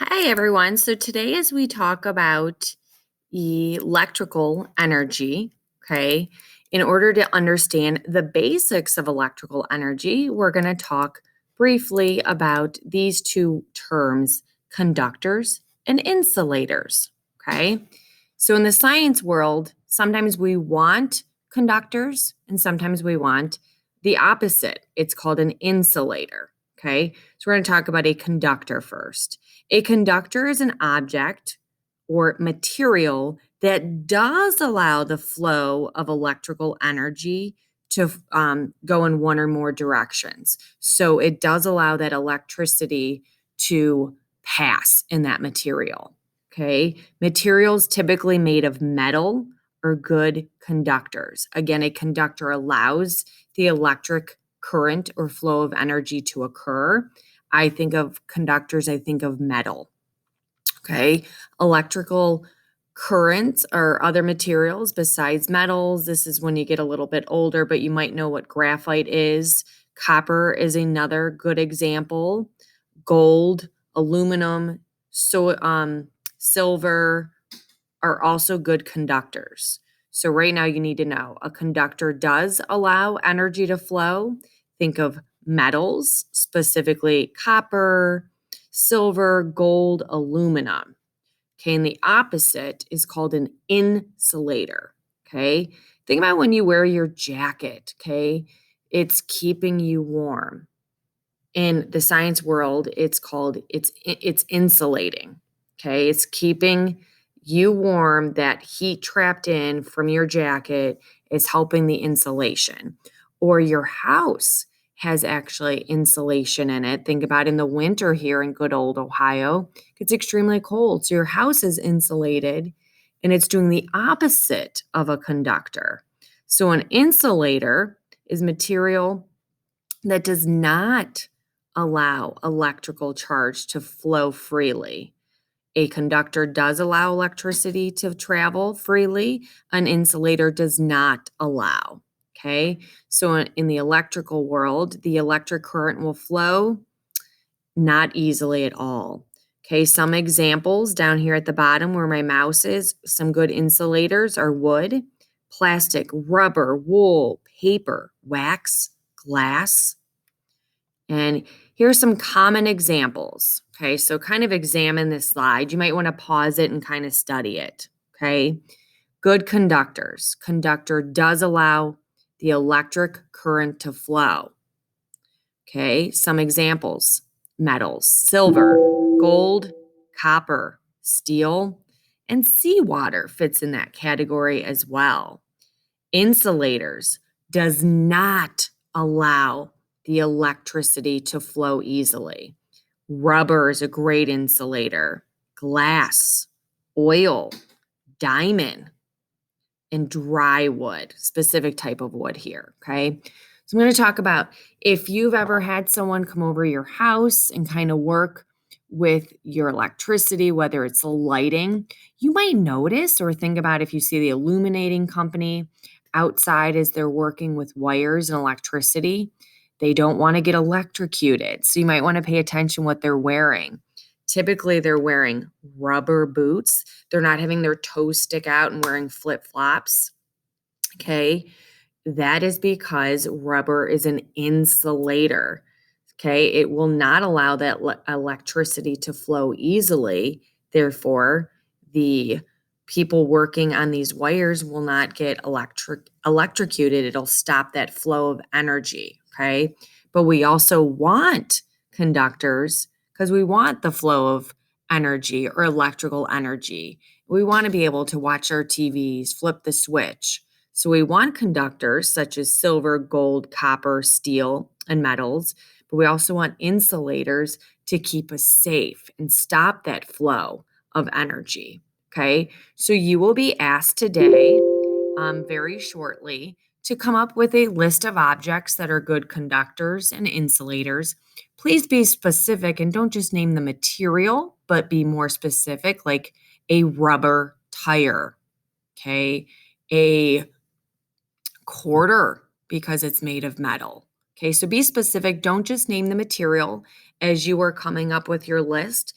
Hi, everyone. So today, as we talk about electrical energy, okay, in order to understand the basics of electrical energy, we're going to talk briefly about these two terms, conductors and insulators, okay? So in the science world, sometimes we want conductors and sometimes we want the opposite. It's called an insulator, okay? So we're going to talk about a conductor first. A conductor is an object or material that does allow the flow of electrical energy to go in one or more directions. So it does allow that electricity to pass in that material. Okay. Materials typically made of metal are good conductors. Again, a conductor allows the electric current or flow of energy to occur. I think of conductors, I think of metal. Okay. Electrical currents or other materials besides metals. This is when you get a little bit older, but you might know what graphite is. Copper is another good example. Gold, aluminum, silver are also good conductors. So right now you need to know a conductor does allow energy to flow. Think of metals, specifically copper, silver, gold, aluminum. Okay, and the opposite is called an insulator. Okay, think about when you wear your jacket. Okay, it's keeping you warm. In the science world, it's insulating. Okay, it's keeping you warm. That heat trapped in from your jacket is helping the insulation. Or your house has actually insulation in it. Think about in the winter here in good old Ohio, it's extremely cold. So your house is insulated and it's doing the opposite of a conductor. So an insulator is material that does not allow electrical charge to flow freely. A conductor does allow electricity to travel freely. An insulator does not allow. Okay. So in the electrical world, the electric current will flow not easily at all. Okay. Some examples down here at the bottom where my mouse is, some good insulators are wood, plastic, rubber, wool, paper, wax, glass. And here are some common examples. Okay, so kind of examine this slide. You might want to pause it and kind of study it. Okay, good conductors. Conductor does allow the electric current to flow. Okay, some examples: metals, silver, gold, copper, steel, and seawater fits in that category as well. Insulators does not allow the electricity to flow easily. Rubber is a great insulator. Glass, oil, diamond, and dry wood, specific type of wood here, okay? So I'm going to talk about if you've ever had someone come over your house and kind of work with your electricity, whether it's lighting, you might notice or think about if you see the illuminating company outside as they're working with wires and electricity, they don't want to get electrocuted. So you might want to pay attention what they're wearing. Typically, they're wearing rubber boots. They're not having their toes stick out and wearing flip-flops. Okay. That is because rubber is an insulator. Okay. It will not allow that electricity to flow easily. Therefore, the people working on these wires will not get electrocuted. It'll stop that flow of energy. Okay. But we also want conductors because we want the flow of energy or electrical energy. We want to be able to watch our TVs, flip the switch. So we want conductors such as silver, gold, copper, steel, and metals, but we also want insulators to keep us safe and stop that flow of energy. Okay, so you will be asked today, very shortly, to come up with a list of objects that are good conductors and insulators. Please be specific and don't just name the material, but be more specific, like a rubber tire, okay, a quarter because it's made of metal. Okay, so be specific. Don't just name the material as you are coming up with your list.